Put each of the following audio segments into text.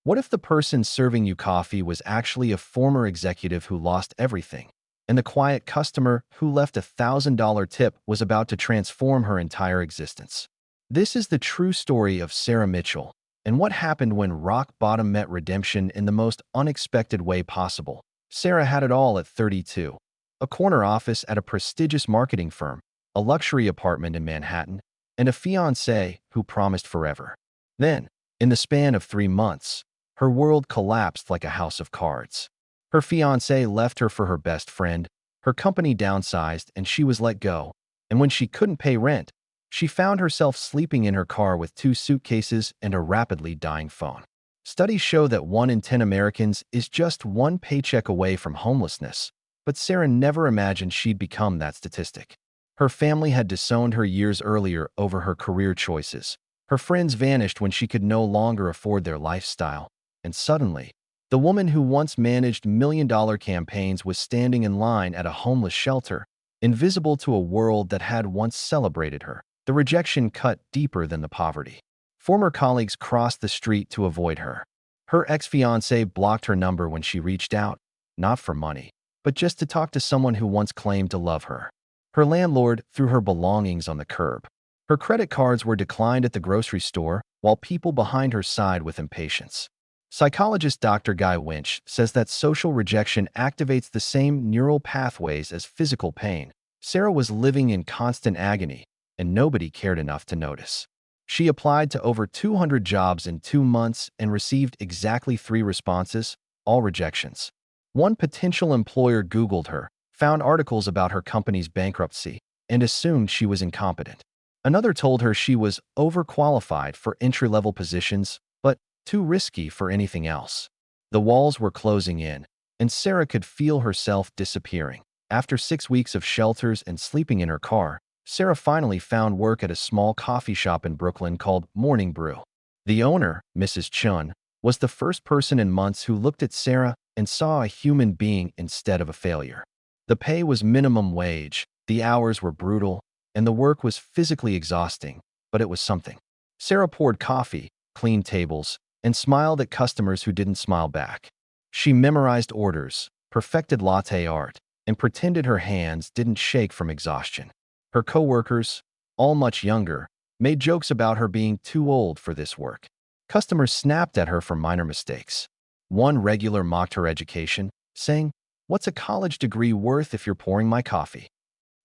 What if the person serving you coffee was actually a former executive who lost everything, and the quiet customer who left $1,000 tip was about to transform her entire existence? This is the true story of Sarah Mitchell, and what happened when rock bottom met redemption in the most unexpected way possible. Sarah had it all at 32. A corner office at a prestigious marketing firm, a luxury apartment in Manhattan, and a fiancé who promised forever. Then, in the span of 3 months, her world collapsed like a house of cards. Her fiancé left her for her best friend, her company downsized, and she was let go. And when she couldn't pay rent, she found herself sleeping in her car with 2 suitcases and a rapidly dying phone. Studies show that 1 in 10 Americans is just one paycheck away from homelessness, but Sarah never imagined she'd become that statistic. Her family had disowned her years earlier over her career choices. Her friends vanished when she could no longer afford their lifestyle. And suddenly, the woman who once managed million-dollar campaigns was standing in line at a homeless shelter, invisible to a world that had once celebrated her. The rejection cut deeper than the poverty. Former colleagues crossed the street to avoid her. Her ex-fiancé blocked her number when she reached out, not for money, but just to talk to someone who once claimed to love her. Her landlord threw her belongings on the curb. Her credit cards were declined at the grocery store, while people behind her sighed with impatience. Psychologist Dr. Guy Winch says that social rejection activates the same neural pathways as physical pain. Sarah was living in constant agony, and nobody cared enough to notice. She applied to over 200 jobs in 2 months and received exactly 3 responses, all rejections. One potential employer Googled her, found articles about her company's bankruptcy, and assumed she was incompetent. Another told her she was overqualified for entry-level positions, but too risky for anything else. The walls were closing in, and Sarah could feel herself disappearing. After 6 weeks of shelters and sleeping in her car, Sarah finally found work at a small coffee shop in Brooklyn called Morning Brew. The owner, Mrs. Chun, was the first person in months who looked at Sarah and saw a human being instead of a failure. The pay was minimum wage, the hours were brutal, and the work was physically exhausting, but it was something. Sarah poured coffee, cleaned tables, and smiled at customers who didn't smile back. She memorized orders, perfected latte art, and pretended her hands didn't shake from exhaustion. Her coworkers, all much younger, made jokes about her being too old for this work. Customers snapped at her for minor mistakes. One regular mocked her education, saying, "What's a college degree worth if you're pouring my coffee?"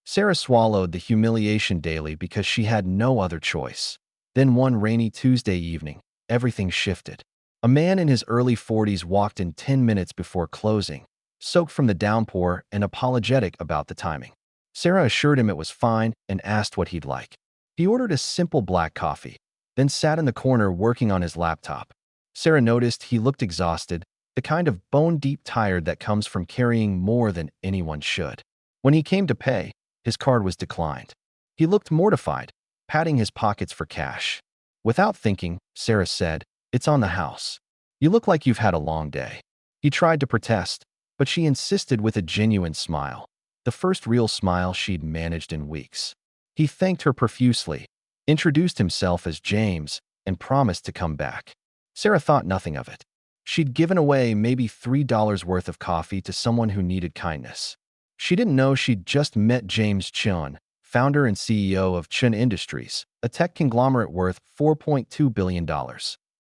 Sarah swallowed the humiliation daily because she had no other choice. Then one rainy Tuesday evening, everything shifted. A man in his early 40s walked in 10 minutes before closing, soaked from the downpour and apologetic about the timing. Sarah assured him it was fine and asked what he'd like. He ordered a simple black coffee, then sat in the corner working on his laptop. Sarah noticed he looked exhausted, the kind of bone-deep tired that comes from carrying more than anyone should. When he came to pay, his card was declined. He looked mortified, patting his pockets for cash. Without thinking, Sarah said, "It's on the house. You look like you've had a long day." He tried to protest, but she insisted with a genuine smile, the first real smile she'd managed in weeks. He thanked her profusely, introduced himself as James, and promised to come back. Sarah thought nothing of it. She'd given away maybe $3 worth of coffee to someone who needed kindness. She didn't know she'd just met James Chun, founder and CEO of Chun Industries, a tech conglomerate worth $4.2 billion.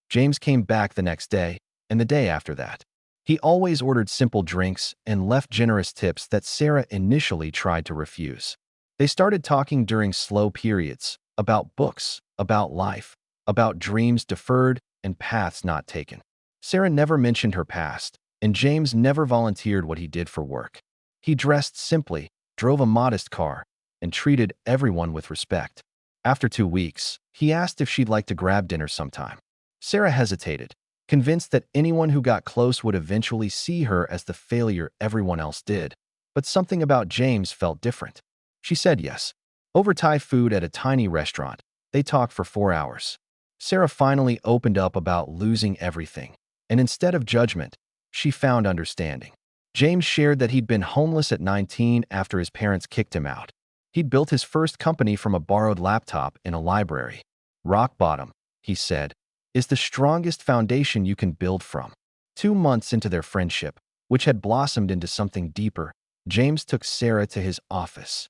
James came back the next day, and the day after that. He always ordered simple drinks and left generous tips that Sarah initially tried to refuse. They started talking during slow periods, about books, about life, about dreams deferred and paths not taken. Sarah never mentioned her past, and James never volunteered what he did for work. He dressed simply, drove a modest car, and treated everyone with respect. After 2 weeks, he asked if she'd like to grab dinner sometime. Sarah hesitated, convinced that anyone who got close would eventually see her as the failure everyone else did. But something about James felt different. She said yes. Over Thai food at a tiny restaurant, they talked for 4 hours. Sarah finally opened up about losing everything, and instead of judgment, she found understanding. James shared that he'd been homeless at 19 after his parents kicked him out. He'd built his first company from a borrowed laptop in a library. "Rock bottom," he said, is the strongest foundation you can build from. 2 months into their friendship, which had blossomed into something deeper, James took Sarah to his office.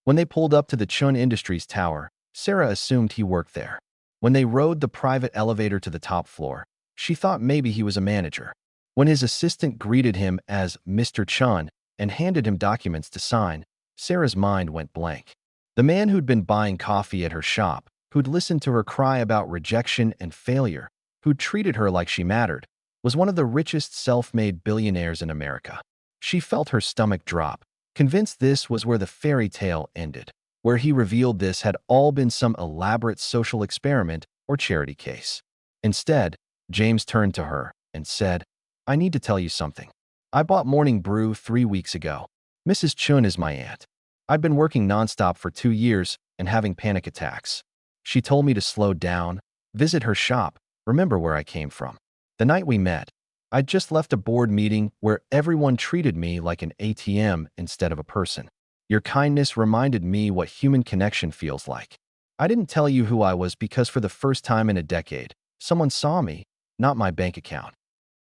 When they pulled up to the Chun Industries tower, Sarah assumed he worked there. When they rode the private elevator to the top floor, she thought maybe he was a manager. When his assistant greeted him as Mr. Chun and handed him documents to sign, Sarah's mind went blank. The man who'd been buying coffee at her shop, who'd listened to her cry about rejection and failure, who'd treated her like she mattered, was one of the richest self-made billionaires in America. She felt her stomach drop, convinced this was where the fairy tale ended, where he revealed this had all been some elaborate social experiment or charity case. Instead, James turned to her and said, "I need to tell you something. I bought morning brew 3 weeks ago. Mrs. Chun is my aunt. I'd been working nonstop for 2 years and having panic attacks. She told me to slow down, visit her shop, remember where I came from. The night we met, I'd just left a board meeting where everyone treated me like an ATM instead of a person. Your kindness reminded me what human connection feels like. I didn't tell you who I was because for the first time in a decade, someone saw me, not my bank account."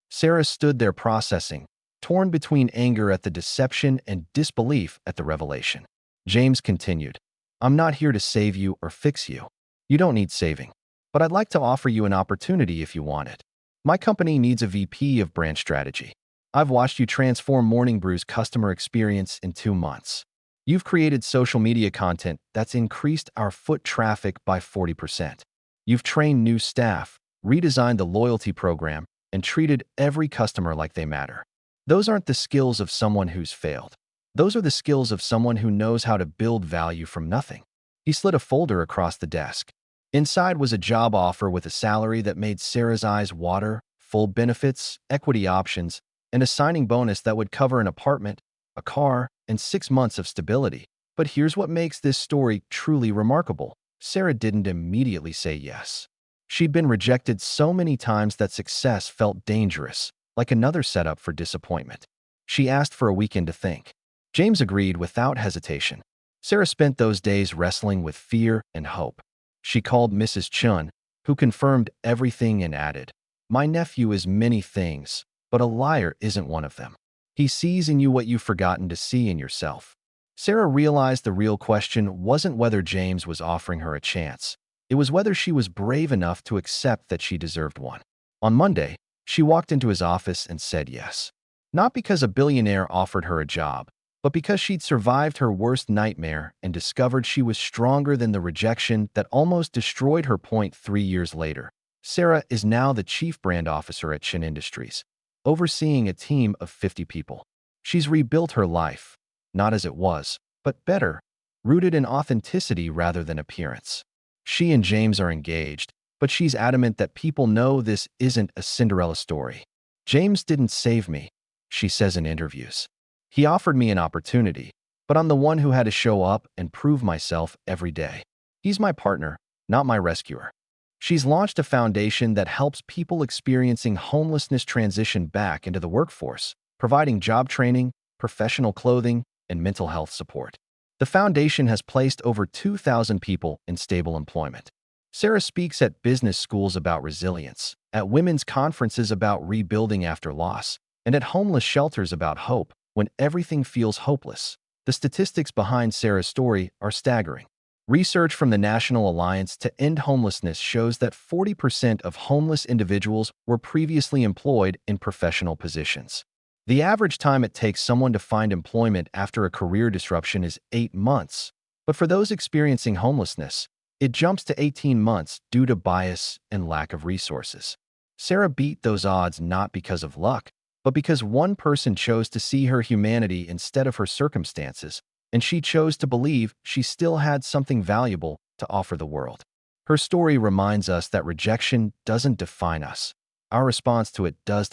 Sarah stood there processing, torn between anger at the deception and disbelief at the revelation. James continued, "I'm not here to save you or fix you. You don't need saving. But I'd like to offer you an opportunity if you want it. My company needs a VP of brand strategy. I've watched you transform Morning Brew's customer experience in 2 months. You've created social media content that's increased our foot traffic by 40%. You've trained new staff, redesigned the loyalty program, and treated every customer like they matter. Those aren't the skills of someone who's failed. Those are the skills of someone who knows how to build value from nothing." He slid a folder across the desk. Inside was a job offer with a salary that made Sarah's eyes water, full benefits, equity options, and a signing bonus that would cover an apartment, a car, and 6 months of stability. But here's what makes this story truly remarkable. Sarah didn't immediately say yes. She'd been rejected so many times that success felt dangerous, like another setup for disappointment. She asked for a weekend to think. James agreed without hesitation. Sarah spent those days wrestling with fear and hope. She called Mrs. Chun, who confirmed everything and added, "My nephew is many things, but a liar isn't one of them. He sees in you what you've forgotten to see in yourself." Sarah realized the real question wasn't whether James was offering her a chance. It was whether she was brave enough to accept that she deserved one. On Monday, she walked into his office and said yes. Not because a billionaire offered her a job, but because she'd survived her worst nightmare and discovered she was stronger than the rejection that almost destroyed her. 3 years later, Sarah is now the chief brand officer at Chun Industries, overseeing a team of 50 people. She's rebuilt her life, not as it was, but better, rooted in authenticity rather than appearance. She and James are engaged, but she's adamant that people know this isn't a Cinderella story. "James didn't save me," she says in interviews. "He offered me an opportunity, but I'm the one who had to show up and prove myself every day. He's my partner, not my rescuer." She's launched a foundation that helps people experiencing homelessness transition back into the workforce, providing job training, professional clothing, and mental health support. The foundation has placed over 2,000 people in stable employment. Sarah speaks at business schools about resilience, at women's conferences about rebuilding after loss, and at homeless shelters about hope when everything feels hopeless. The statistics behind Sarah's story are staggering. Research from the National Alliance to End Homelessness shows that 40% of homeless individuals were previously employed in professional positions. The average time it takes someone to find employment after a career disruption is 8 months, but for those experiencing homelessness, it jumps to 18 months due to bias and lack of resources. Sarah beat those odds not because of luck, but because one person chose to see her humanity instead of her circumstances, and she chose to believe she still had something valuable to offer the world. Her story reminds us that rejection doesn't define us. Our response to it does.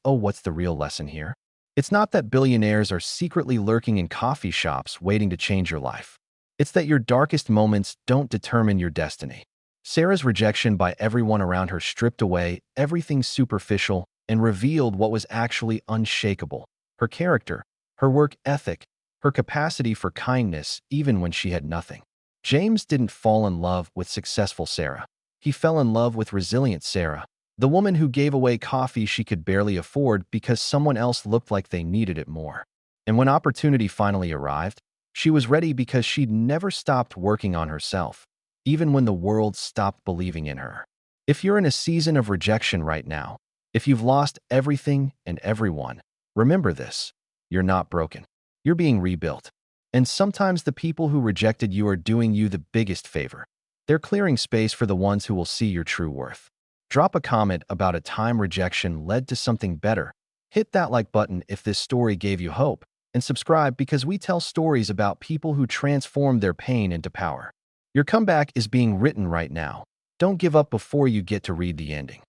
Oh, what's the real lesson here? It's not that billionaires are secretly lurking in coffee shops waiting to change your life. It's that your darkest moments don't determine your destiny. Sarah's rejection by everyone around her stripped away everything superficial and revealed what was actually unshakable: her character, her work ethic, her capacity for kindness even when she had nothing. James didn't fall in love with successful Sarah. He fell in love with resilient Sarah, the woman who gave away coffee she could barely afford because someone else looked like they needed it more. And when opportunity finally arrived, she was ready because she'd never stopped working on herself, even when the world stopped believing in her. If you're in a season of rejection right now, if you've lost everything and everyone, remember this: you're not broken. You're being rebuilt. And sometimes the people who rejected you are doing you the biggest favor. They're clearing space for the ones who will see your true worth. Drop a comment about a time rejection led to something better. Hit that like button if this story gave you hope, and subscribe because we tell stories about people who transformed their pain into power. Your comeback is being written right now. Don't give up before you get to read the ending.